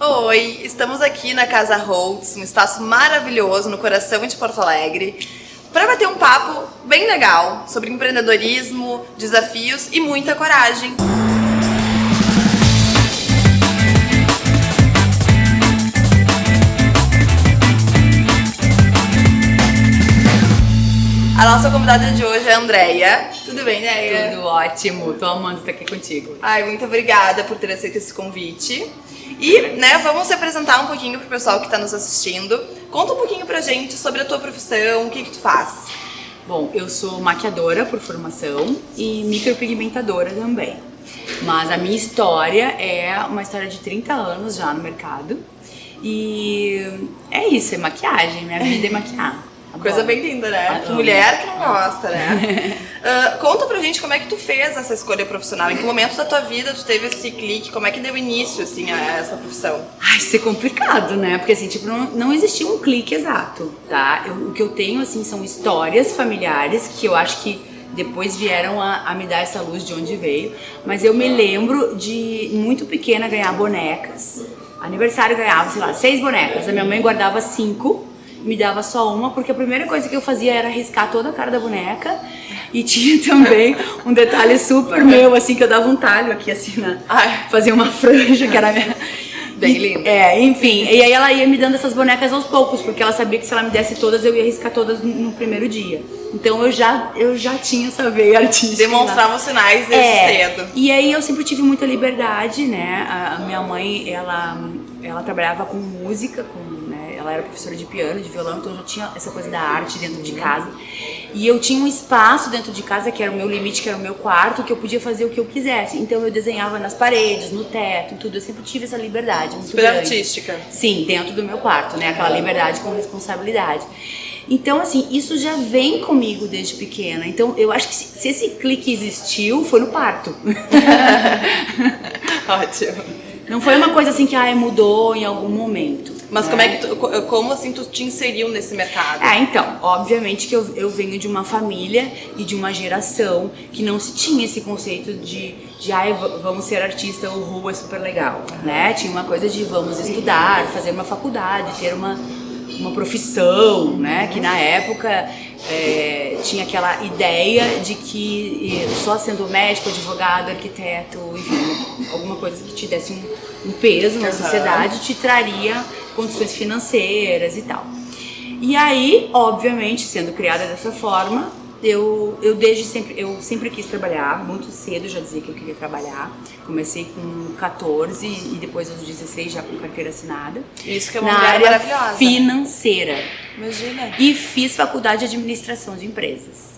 Oi, estamos aqui na Casa Holtz, um espaço maravilhoso no coração de Porto Alegre, para bater um papo bem legal sobre empreendedorismo, desafios e muita coragem. A nossa convidada de hoje é a Andréia. Tudo bem, Andréia? Tudo ótimo, tô amando estar aqui contigo. Ai, muito obrigada por ter aceito esse convite. E, vamos se apresentar um pouquinho pro pessoal que está nos assistindo. Conta um pouquinho pra gente sobre a tua profissão, o que tu faz. Bom, eu sou maquiadora por formação e micropigmentadora também. Mas a minha história é uma história de 30 anos já no mercado. E é isso, é maquiagem, minha vida é maquiar. Coisa bem linda, né? Que mulher que não gosta, né? Conta pra gente como é que tu fez essa escolha profissional. Em que momento da tua vida tu teve esse clique? Como é que deu início, assim, a essa profissão? Ai, isso é complicado, né? Porque, assim, tipo, não existia um clique exato, tá? O que eu tenho, assim, são histórias familiares que eu acho que depois vieram a me dar essa luz de onde veio. Mas eu me lembro de, muito pequena, ganhar bonecas. Aniversário ganhava, sei lá, 6 bonecas. A minha mãe guardava 5. Me dava só uma, porque a primeira coisa que eu fazia era riscar toda a cara da boneca. E tinha também um detalhe super meu, assim, que eu dava um talho aqui, assim, fazia uma franja, que era minha... Bem lindo. Enfim, e aí ela ia me dando essas bonecas aos poucos, porque ela sabia que se ela me desse todas, eu ia riscar todas no primeiro dia. Então eu já tinha essa veia artística. Demonstrava os sinais desde cedo. E aí eu sempre tive muita liberdade, né? A minha mãe, ela trabalhava com música, ela era professora de piano, de violão, então eu já tinha essa coisa da arte dentro de casa. E eu tinha um espaço dentro de casa, que era o meu limite, que era o meu quarto, que eu podia fazer o que eu quisesse. Então eu desenhava nas paredes, no teto, em tudo. Eu sempre tive essa liberdade muito super grande. Artística. Sim, dentro do meu quarto, né? Aquela liberdade com responsabilidade. Então, assim, isso já vem comigo desde pequena. Então, eu acho que se esse clique existiu, foi no parto. Ótimo. Não foi uma coisa assim que mudou em algum momento. Mas como assim tu te inseriu nesse mercado? Então, obviamente que eu venho de uma família e de uma geração que não se tinha esse conceito de vamos ser artista, o rua é super legal, né? Tinha uma coisa de vamos estudar, fazer uma faculdade, ter uma profissão, né? Que na época tinha aquela ideia de que só sendo médico, advogado, arquiteto, enfim, alguma coisa que te desse um peso na sociedade te traria condições financeiras e tal. E aí, obviamente, sendo criada dessa forma, eu sempre quis trabalhar, muito cedo já dizia que eu queria trabalhar. Comecei com 14 e depois aos 16 já com carteira assinada. Isso que é uma na mulher área maravilhosa. Financeira. Imagina. E fiz faculdade de administração de empresas.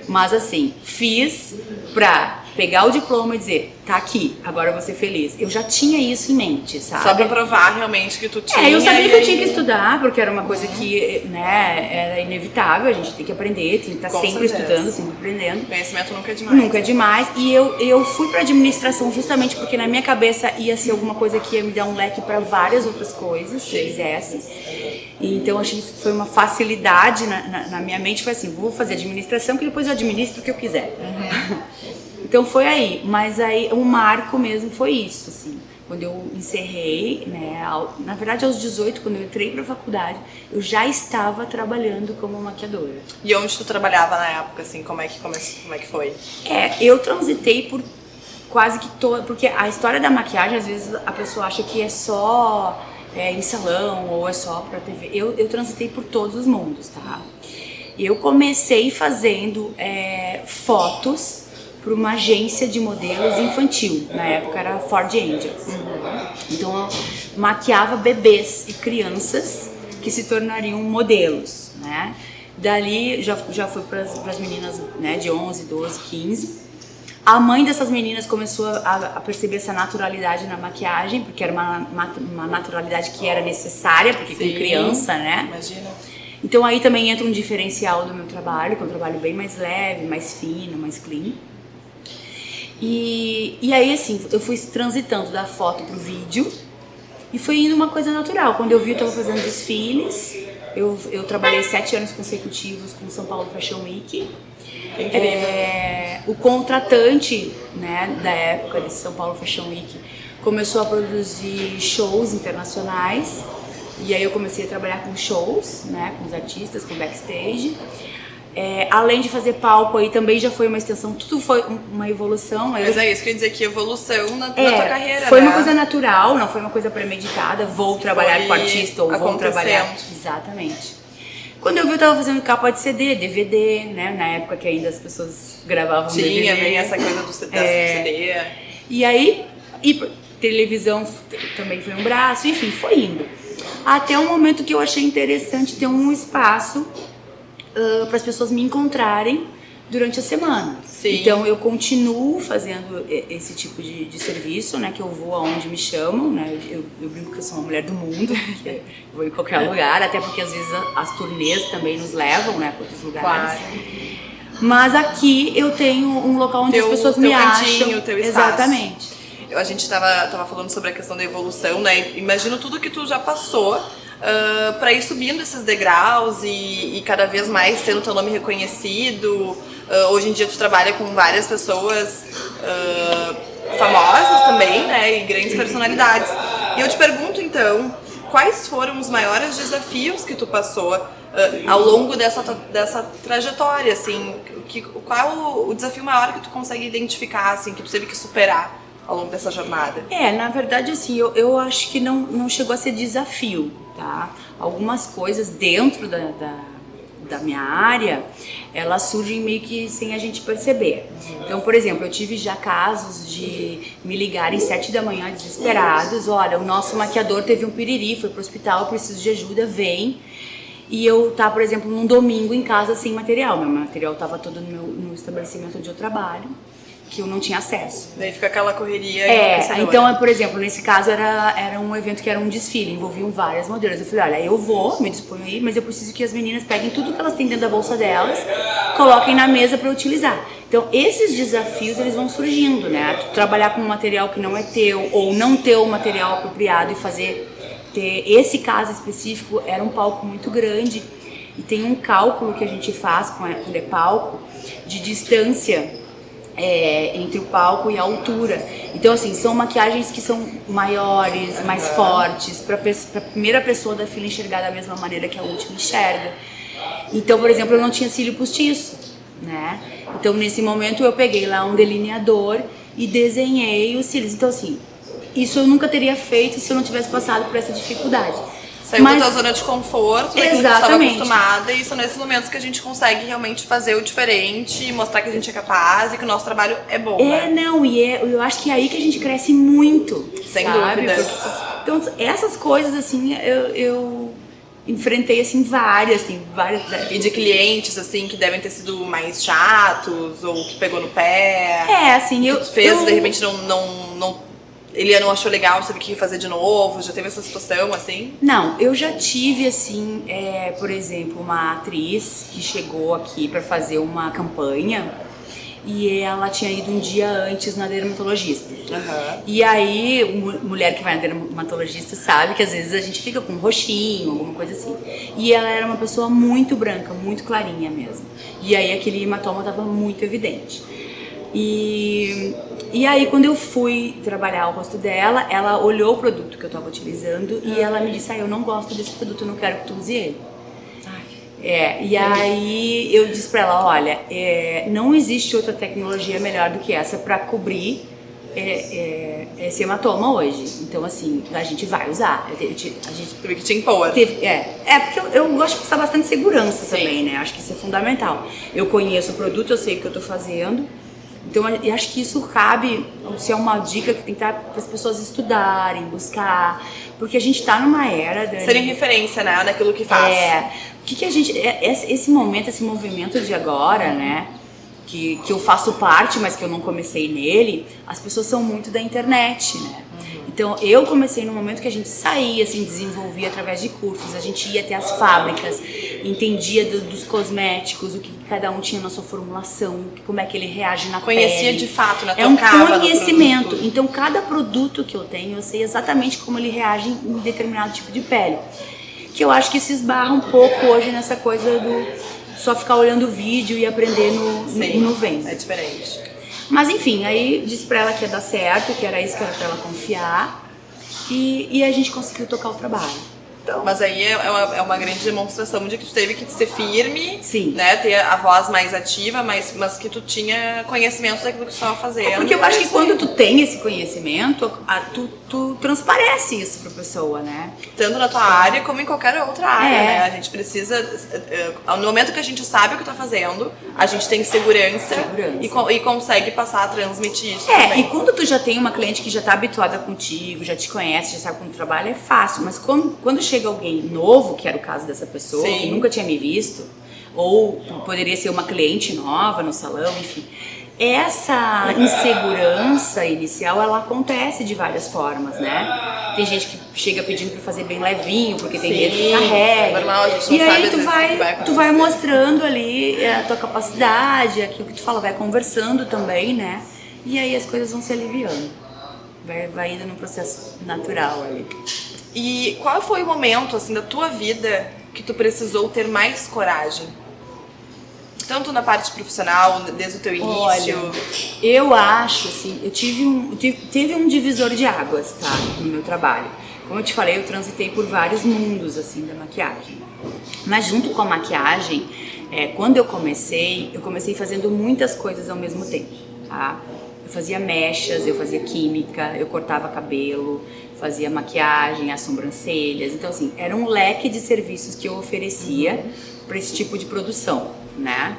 Mas assim, fiz pra pegar o diploma e dizer, tá aqui, agora eu vou ser feliz. Eu já tinha isso em mente, sabe? Só pra provar realmente que tu tinha. Eu sabia que eu tinha que estudar, porque era uma coisa que, era inevitável, a gente tem que aprender, tem que estar sempre estudando, sempre aprendendo. Conhecimento nunca é demais. Nunca é demais. E eu fui pra administração justamente porque na minha cabeça ia ser alguma coisa que ia me dar um leque pra várias outras coisas, se eu quisesse. E então achei que foi uma facilidade na minha mente, foi assim, vou fazer administração que depois eu administro o que eu quiser. Então foi aí, mas aí o marco mesmo foi isso, assim, quando eu encerrei, na verdade aos 18, quando eu entrei pra faculdade, eu já estava trabalhando como maquiadora. E onde tu trabalhava na época, assim, como é que foi? Eu transitei por quase que porque a história da maquiagem, às vezes a pessoa acha que é só em salão ou é só pra TV. Eu transitei por todos os mundos, tá? Eu comecei fazendo fotos para uma agência de modelos infantil, na época era Ford Angels. Então eu maquiava bebês e crianças que se tornariam modelos, né? Dali já fui para as meninas, né, de 11, 12, 15. A mãe dessas meninas começou a perceber essa naturalidade na maquiagem, porque era uma naturalidade que era necessária, porque com criança, né? Imagina. Então aí também entra um diferencial do meu trabalho, que é um trabalho bem mais leve, mais fino, mais clean. E aí, assim, eu fui transitando da foto pro vídeo e foi indo uma coisa natural. Quando eu vi, eu tava fazendo desfiles. Eu trabalhei 7 anos consecutivos com São Paulo Fashion Week. O contratante, né, da época de São Paulo Fashion Week começou a produzir shows internacionais. E aí eu comecei a trabalhar com shows, né, com os artistas, com backstage. Além de fazer palco aí também já foi uma extensão, tudo foi uma evolução. Mas é isso que eu ia dizer, que evolução na tua carreira, foi né? uma coisa natural, não foi uma coisa premeditada, vou trabalhar com artista ou vou trabalhar... Exatamente. Quando eu vi, eu tava fazendo capa de CD, DVD, né, na época que ainda as pessoas gravavam DVD. Tinha bem essa coisa do CD. E aí, televisão também foi um braço, enfim, foi indo. Até o momento que eu achei interessante ter um espaço para as pessoas me encontrarem durante a semana. Sim. Então eu continuo fazendo esse tipo de serviço, né? Que eu vou aonde me chamam, né? Eu brinco que eu sou uma mulher do mundo, que eu vou em qualquer lugar, até porque às vezes as turnês também nos levam, né, para outros lugares. Claro. Mas aqui eu tenho um local onde as pessoas me acham. Teu espaço. Exatamente. A gente tava falando sobre a questão da evolução, né? Imagino tudo que tu já passou para ir subindo esses degraus e cada vez mais tendo teu nome reconhecido. Hoje em dia tu trabalha com várias pessoas famosas também, né? E grandes personalidades. E eu te pergunto então, quais foram os maiores desafios que tu passou ao longo dessa trajetória, assim? Qual o desafio maior que tu consegue identificar, assim, que tu teve que superar ao longo dessa jornada? Na verdade, assim, eu acho que não chegou a ser desafio, tá? Algumas coisas dentro da minha área, elas surgem meio que sem a gente perceber. Então, por exemplo, eu tive já casos de me ligarem 7 da manhã desesperados, olha, o nosso maquiador teve um piriri, foi pro hospital, preciso de ajuda, vem. E eu por exemplo, num domingo em casa sem material. Meu material tava todo no estabelecimento onde eu trabalho, que eu não tinha acesso. Daí fica aquela correria. Então, por exemplo, nesse caso era um evento que era um desfile, envolviam várias modelos. Eu falei, olha, eu vou, me disponho aí, mas eu preciso que as meninas peguem tudo que elas têm dentro da bolsa delas, coloquem na mesa para utilizar. Então, esses desafios, eles vão surgindo, né? Tu trabalhar com um material que não é teu, ou não ter o material apropriado e ter esse caso específico, era um palco muito grande. E tem um cálculo que a gente faz quando é palco, de distância entre o palco e a altura. Então, assim, são maquiagens que são maiores, mais fortes, para a primeira pessoa da fila enxergar da mesma maneira que a última enxerga. Então, por exemplo, eu não tinha cílio postiço, né? Então, nesse momento, eu peguei lá um delineador e desenhei os cílios. Então, assim, isso eu nunca teria feito se eu não tivesse passado por essa dificuldade. Saiu da tua zona de conforto, daquilo que tu estava acostumada, e são nesses momentos que a gente consegue realmente fazer o diferente, mostrar que a gente é capaz e que o nosso trabalho é bom, né? Eu acho que é aí que a gente cresce muito, sem dúvida. Então, essas coisas, assim, eu enfrentei, assim, várias. E de clientes, assim, que devem ter sido mais chatos, ou que pegou no pé. Assim, de repente, ele não achou legal, teve que fazer de novo, já teve essa situação, assim? Não, eu já tive, assim, por exemplo, uma atriz que chegou aqui pra fazer uma campanha e ela tinha ido um dia antes na dermatologista. Uhum. E aí, mulher que vai na dermatologista sabe que às vezes a gente fica com um roxinho, alguma coisa assim. E ela era uma pessoa muito branca, muito clarinha mesmo. E aí aquele hematoma tava muito evidente. E aí, quando eu fui trabalhar o rosto dela, ela olhou o produto que eu estava utilizando e ela me disse, eu não gosto desse produto, eu não quero que tu use ele. E aí eu disse pra ela, olha, não existe outra tecnologia melhor do que essa para cobrir esse hematoma hoje. Então, assim, a gente vai usar. A gente teve que te impor. Porque eu gosto de passar bastante segurança também, né? Acho que isso é fundamental. Eu conheço o produto, eu sei o que eu tô fazendo. Então, eu acho que isso cabe, se é uma dica que tem que dar para as pessoas estudarem, buscar, porque a gente está numa era... Serem referência, né, daquilo que faz. O que a gente... Esse momento, esse movimento de agora, né, que eu faço parte, mas que eu não comecei nele, as pessoas são muito da internet, né? Então, eu comecei no momento que a gente saía, assim, desenvolvia através de cursos, a gente ia até as fábricas, entendia dos cosméticos, o que cada um tinha na sua formulação, como é que ele reage na pele. Conhecia de fato, né? É um conhecimento. Então, cada produto que eu tenho, eu sei exatamente como ele reage em determinado tipo de pele. Que eu acho que se esbarra um pouco hoje nessa coisa do só ficar olhando o vídeo e aprender no vendo. É diferente. Mas enfim, aí disse pra ela que ia dar certo, que era isso, que era pra ela confiar. E a gente conseguiu tocar o trabalho. Então, mas aí é uma grande demonstração de que tu teve que ser firme, sim, né? Ter a voz mais ativa, mas que tu tinha conhecimento daquilo que tu estava fazendo. Porque eu acho que quando tu tem esse conhecimento, tu transparece isso pra pessoa, né? Tanto na tua área como em qualquer outra área, né? A gente precisa, no momento que a gente sabe o que tá fazendo, a gente tem segurança. E consegue passar a transmitir isso também. E quando tu já tem uma cliente que já tá habituada contigo, já te conhece, já sabe como tu trabalha, é fácil. Mas quando chega alguém novo, que era o caso dessa pessoa, que nunca tinha me visto, ou poderia ser uma cliente nova no salão, enfim, essa insegurança inicial, ela acontece de várias formas, né? Tem gente que chega pedindo pra fazer bem levinho, porque tem medo que carrega. Normal, a gente não e sabe aí tu vai mostrando ali a tua capacidade, aquilo que tu fala, vai conversando também, né? E aí as coisas vão se aliviando. Vai indo num processo natural ali. E qual foi o momento, assim, da tua vida que tu precisou ter mais coragem? Tanto na parte profissional, desde o teu início? Olha, eu acho, assim, teve um divisor de águas, tá, no meu trabalho. Como eu te falei, eu transitei por vários mundos, assim, da maquiagem. Mas junto com a maquiagem, quando eu comecei fazendo muitas coisas ao mesmo tempo, tá? Eu fazia mechas, eu fazia química, eu cortava cabelo, fazia maquiagem, as sobrancelhas. Então, assim, era um leque de serviços que eu oferecia para esse tipo de produção, né?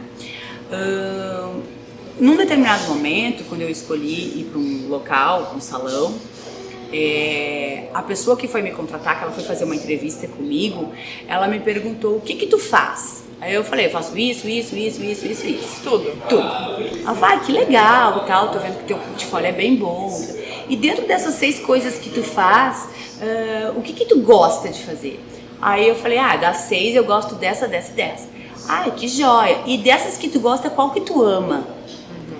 Num determinado momento, quando eu escolhi ir para um local, um salão, a pessoa que foi me contratar, que ela foi fazer uma entrevista comigo, ela me perguntou: o que tu faz? Aí eu falei: eu faço isso. Tudo. Ela falou: que legal e tal, tô vendo que teu portfólio é bem bom. E dentro dessas 6 coisas que tu faz, o que tu gosta de fazer? Aí eu falei: das 6 eu gosto dessa. Ai, que joia! E dessas que tu gosta, qual que tu ama?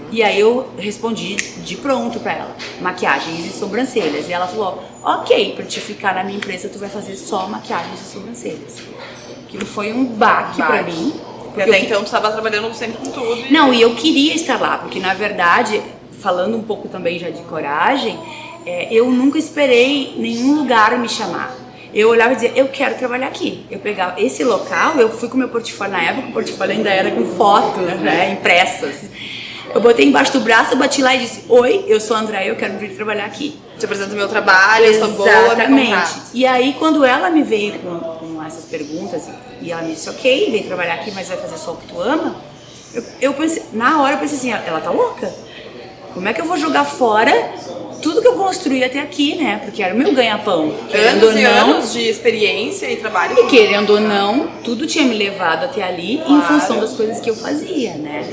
E aí eu respondi de pronto pra ela: maquiagens e sobrancelhas. E ela falou: ok, pra te ficar na minha empresa tu vai fazer só maquiagens e sobrancelhas. Aquilo foi um baque pra mim. Porque até então tu estava trabalhando sempre com tudo. Não, e eu queria estar lá, porque na verdade, falando um pouco também já de coragem, eu nunca esperei nenhum lugar me chamar. Eu olhava e dizia: eu quero trabalhar aqui. Eu pegava esse local, eu fui com o meu portfólio, na época o portfólio ainda era com fotos, né, impressas. Eu botei embaixo do braço, eu bati lá e disse: oi, eu sou a Andréia, eu quero vir trabalhar aqui. Te apresento o meu trabalho, eu sou boa, me contrate. E aí quando ela me veio com essas perguntas, e ela me disse: ok, vem trabalhar aqui, mas vai fazer só o que tu ama, eu pensei, na hora eu pensei assim: ela tá louca? Como é que eu vou jogar fora tudo que eu construí até aqui, né? Porque era o meu ganha-pão. Anos de experiência e trabalho. E querendo ou não, tudo tinha me levado até ali, em função das coisas que eu fazia, né?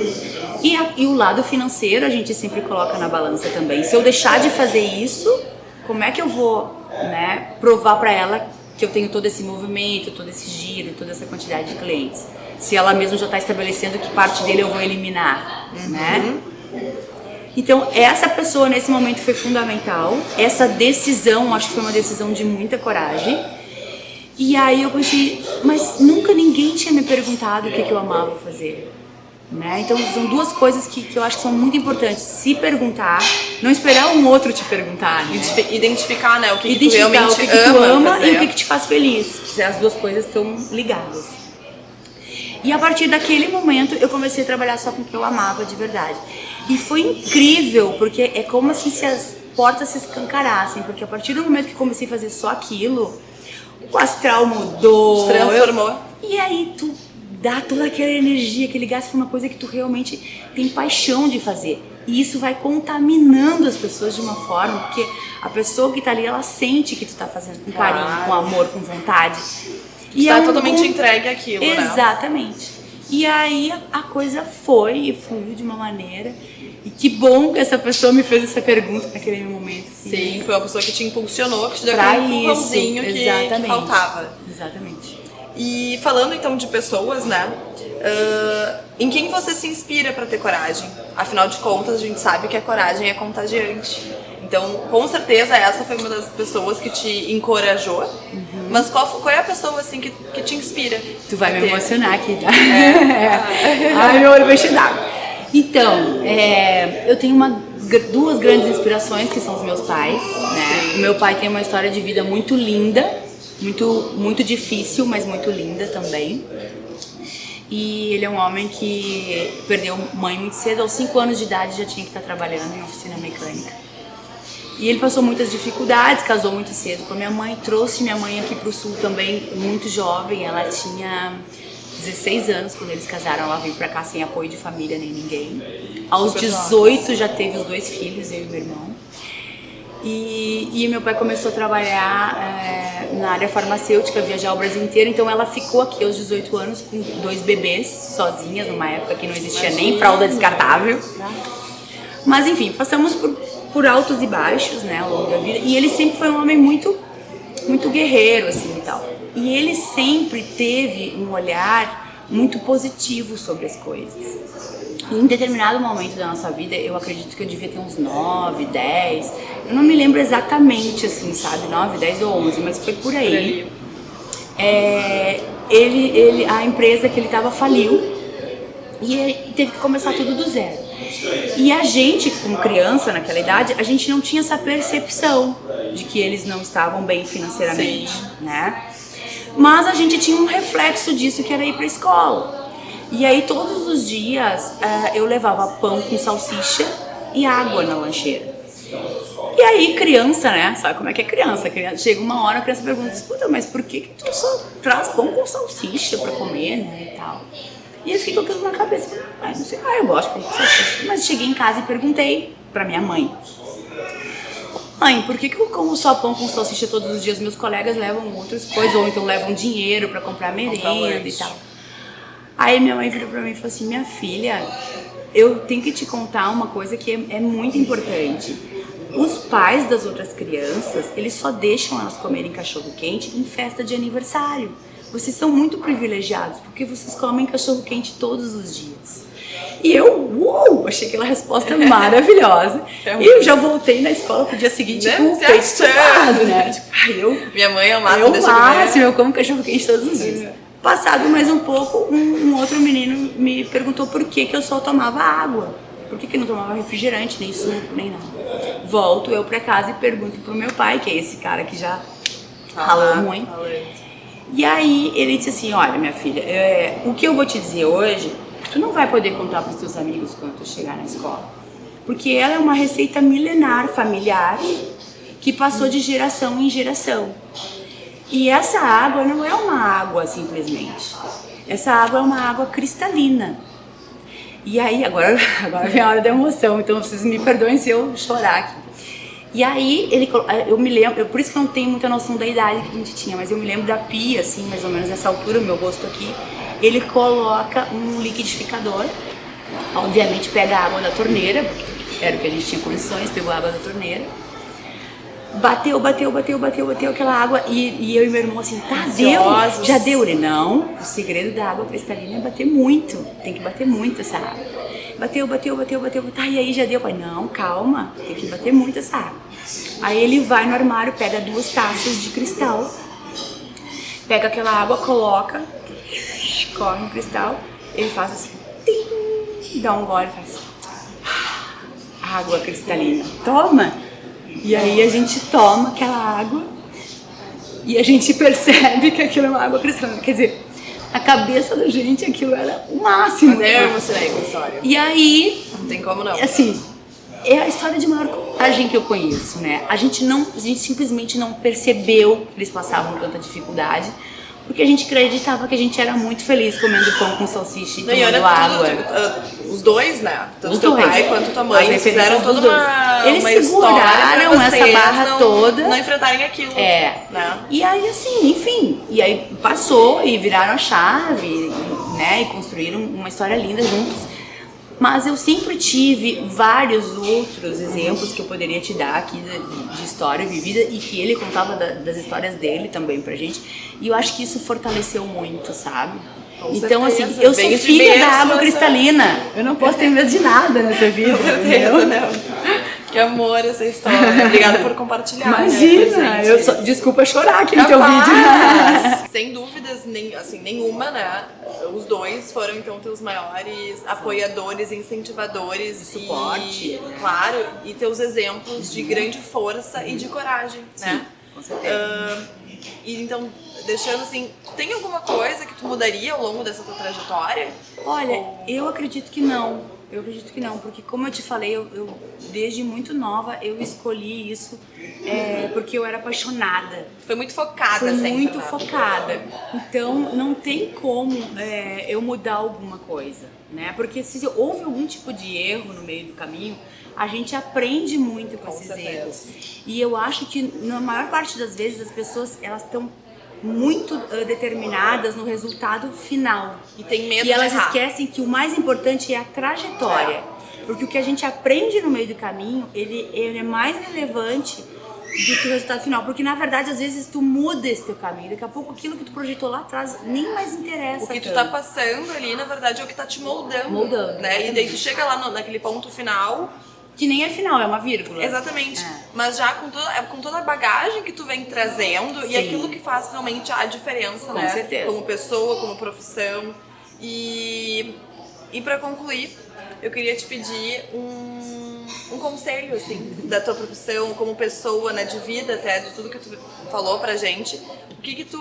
E o lado financeiro a gente sempre coloca na balança também. Se eu deixar de fazer isso, como é que eu vou, né, provar pra ela que eu tenho todo esse movimento, todo esse giro, toda essa quantidade de clientes? Se ela mesma já está estabelecendo que parte dele eu vou eliminar, né? Então, essa pessoa nesse momento foi fundamental. Essa decisão, acho que foi uma decisão de muita coragem. E aí eu pensei: mas nunca ninguém tinha me perguntado o que eu amava fazer, né? Então, são 2 coisas que eu acho que são muito importantes. Se perguntar, não esperar um outro te perguntar, né? Identificar, né, o que tu realmente ama e o que te faz feliz. As 2 coisas estão ligadas. E a partir daquele momento eu comecei a trabalhar só com o que eu amava de verdade. E foi incrível, porque é como assim se as portas se escancarassem, porque a partir do momento que comecei a fazer só aquilo, o astral mudou, se transformou. E aí tu dá toda aquela energia, aquele gás pra uma coisa que tu realmente tem paixão de fazer. E isso vai contaminando as pessoas de uma forma, porque a pessoa que tá ali, ela sente que tu tá fazendo com carinho, com amor, com vontade. E tá totalmente entregue àquilo, né? Exatamente. E aí a coisa foi e fluiu de uma maneira. E que bom que essa pessoa me fez essa pergunta naquele momento. Assim. Sim, foi uma pessoa que te impulsionou, que te deu aquele empurrãozinho que faltava. Exatamente. E falando então de pessoas, né? Em quem você se inspira para ter coragem? Afinal de contas, a gente sabe que a coragem é contagiante. Então, com certeza, essa foi uma das pessoas que te encorajou. Mas qual é a pessoa, assim, que te inspira? Tu vai me emocionar aqui, tá? Ai, meu olho vai encher d'água. Então, eu tenho duas grandes inspirações, que são os meus pais, né? O meu pai tem uma história de vida muito linda, muito difícil, mas muito linda também. E ele é um homem que perdeu mãe muito cedo, aos 5 anos de idade já tinha que estar trabalhando em oficina mecânica. E ele passou muitas dificuldades, casou muito cedo com a minha mãe, trouxe minha mãe aqui pro sul também, muito jovem, ela tinha 16 anos quando eles casaram, ela veio pra cá sem apoio de família nem ninguém. Aos 18 já teve os 2 filhos, eu e meu irmão. E meu pai começou a trabalhar na área farmacêutica, viajar o Brasil inteiro, então ela ficou aqui aos 18 anos com 2 bebês, sozinhas, numa época que não existia nem fralda descartável. Mas enfim, passamos por altos e baixos, né, ao longo da vida, e ele sempre foi um homem muito guerreiro, assim, e tal. E ele sempre teve um olhar muito positivo sobre as coisas. Em determinado momento da nossa vida, eu acredito que eu devia ter uns 9, 10, eu não me lembro exatamente, assim, sabe, 9, 10 ou 11, mas foi por aí. A empresa que ele estava faliu e teve que começar tudo do zero. E a gente, como criança naquela idade, a gente não tinha essa percepção de que eles não estavam bem financeiramente, né? Mas a gente tinha um reflexo disso, que era ir pra escola. E aí todos os dias eu levava pão com salsicha e água na lancheira. E aí criança, né? Sabe como é que é criança? Chega uma hora, a criança pergunta: escuta, mas por que tu só traz pão com salsicha pra comer, né? E tal. E eu fiquei com aquilo na cabeça. Não sei, eu gosto de pão com salsicha. Mas cheguei em casa e perguntei pra minha mãe: mãe, por que eu como só pão com salsicha todos os dias? Meus colegas levam outras coisas, ou então levam dinheiro pra comprar merenda e tal. Aí minha mãe virou pra mim e falou assim: minha filha, eu tenho que te contar uma coisa que é muito importante. Os pais das outras crianças, eles só deixam elas comerem cachorro-quente em festa de aniversário. Vocês são muito privilegiados, porque vocês comem cachorro-quente todos os dias. E eu, achei aquela resposta maravilhosa. E eu já voltei na escola pro dia seguinte com o peito estufado, né? Tipo, minha mãe é o máximo. Eu como cachorro-quente todos os dias. Passado mais um pouco, um outro menino me perguntou por que eu só tomava água. Por que eu não tomava refrigerante, nem suco, nem nada. Volto eu pra casa e pergunto pro meu pai, que é esse cara que já ralou muito. E aí ele disse assim: olha, minha filha, o que eu vou te dizer hoje, tu não vai poder contar pros teus amigos quando tu chegar na escola. Porque ela é uma receita milenar, familiar, que passou de geração em geração. E essa água não é uma água simplesmente. Essa água é uma água cristalina. E aí, agora vem a hora da emoção, então vocês me perdoem se eu chorar aqui. E aí, eu me lembro, por isso que eu não tenho muita noção da idade que a gente tinha, mas eu me lembro da pia, assim, mais ou menos nessa altura, o meu rosto aqui. Ele coloca um liquidificador, obviamente pega a água da torneira, porque era o que a gente tinha condições, pegou a água da torneira. Bateu aquela água e eu e meu irmão assim, tá, deu, já deu. Ele, não, o segredo da água cristalina é bater muito, tem que bater muito essa água. Bateu, tá, e aí já deu. Eu falei, não, calma, tem que bater muito essa água. Aí ele vai no armário, pega 2 taças de cristal, pega aquela água, coloca, corre no cristal, ele faz assim, tim, dá um gole e faz água cristalina, toma. E aí a gente toma aquela água e a gente percebe que aquilo é uma água cristalina. Quer dizer, na cabeça da gente aquilo era o máximo. Até eu emocionei com a história. E aí... Não tem como não. Assim, é a história de maior coragem que eu conheço, né? A gente simplesmente não percebeu que eles passavam tanta dificuldade, porque a gente acreditava que a gente era muito feliz comendo pão com salsicha e tomando água. Os dois, né? Tanto Os teu dois. pai quanto tua mãe, eles fizeram toda Eles uma seguraram história essa barra toda. Não enfrentarem aquilo. Né? E aí, assim, enfim. E aí passou e viraram a chave, né? E construíram uma história linda juntos. Mas eu sempre tive vários outros exemplos que eu poderia te dar aqui de história vivida e que ele contava das histórias dele também pra gente. E eu acho que isso fortaleceu muito, sabe? Então, assim, eu sou filha da água cristalina. Eu não posso ter medo de nada nessa vida. Com certeza, né? Que amor essa história. Obrigada por compartilhar. Imagina, né, desculpa chorar aqui no teu vídeo. Sem dúvidas, nenhuma, né? Os dois foram então teus maiores apoiadores, incentivadores. Suporte. Claro, e teus exemplos de grande força e de coragem, né? Com certeza. E então, deixando assim, tem alguma coisa que tu mudaria ao longo dessa tua trajetória? Olha, eu acredito que não. Eu acredito que não, porque como eu te falei, eu desde muito nova eu escolhi isso porque eu era apaixonada. Foi muito focada Fui sempre. muito né? focada. Então não tem como eu mudar alguma coisa, né? Porque se houve algum tipo de erro no meio do caminho, a gente aprende muito com esses erros. E eu acho que na maior parte das vezes as pessoas elas estão muito determinadas no resultado final. E tem medo e elas de errar. esquecem que o mais importante é a trajetória. Porque o que a gente aprende no meio do caminho, ele é mais relevante do que o resultado final. Porque na verdade, às vezes, tu muda esse teu caminho. Daqui a pouco aquilo que tu projetou lá atrás nem mais interessa. O que tu tanto. tá passando ali, na verdade, é o que tá te moldando. Moldando, né? E daí tu chega lá naquele ponto final. Que nem é final, é uma vírgula. Exatamente. Mas já com toda a bagagem que tu vem trazendo e aquilo que faz realmente a diferença, né? Com certeza. Como pessoa, como profissão. E pra concluir, eu queria te pedir um conselho, assim, da tua profissão, como pessoa, né? De vida até, de tudo que tu falou pra gente. O que tu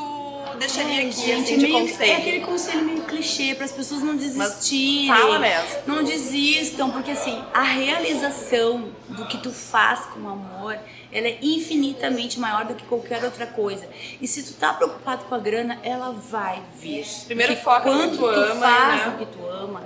deixaria aqui, gente, assim, de conselho? É aquele conselho meio clichê para as pessoas não desistirem. Mas fala mesmo. Não desistam, porque assim, a realização do que tu faz com amor, ela é infinitamente maior do que qualquer outra coisa. E se tu tá preocupado com a grana, ela vai vir. Primeiro porque foca no que quando tu ama, faz né? o que tu ama,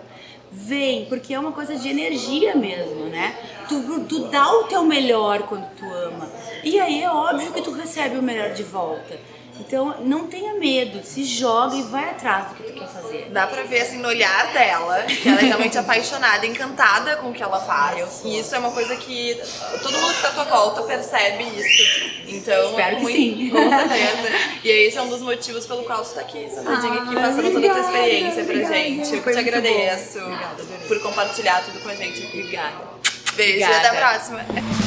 vem, porque é uma coisa de energia mesmo, né? Tu dá o teu melhor quando tu ama. E aí é óbvio que tu recebe o melhor de volta. Então, não tenha medo, se joga e vai atrás do que tu quer fazer. Dá pra ver, assim, no olhar dela, que ela é realmente apaixonada, encantada com o que ela faz. E isso é uma coisa que todo mundo que tá à tua volta percebe isso. Então, espero que muito, sim. Com certeza. E esse é um dos motivos pelo qual tu tá aqui, sentadinha aqui, passando toda a tua experiência pra gente. Eu Foi te muito agradeço bom. Obrigada, adorei. por compartilhar tudo com a gente aqui. Obrigada. Beijo e Obrigada. até a próxima.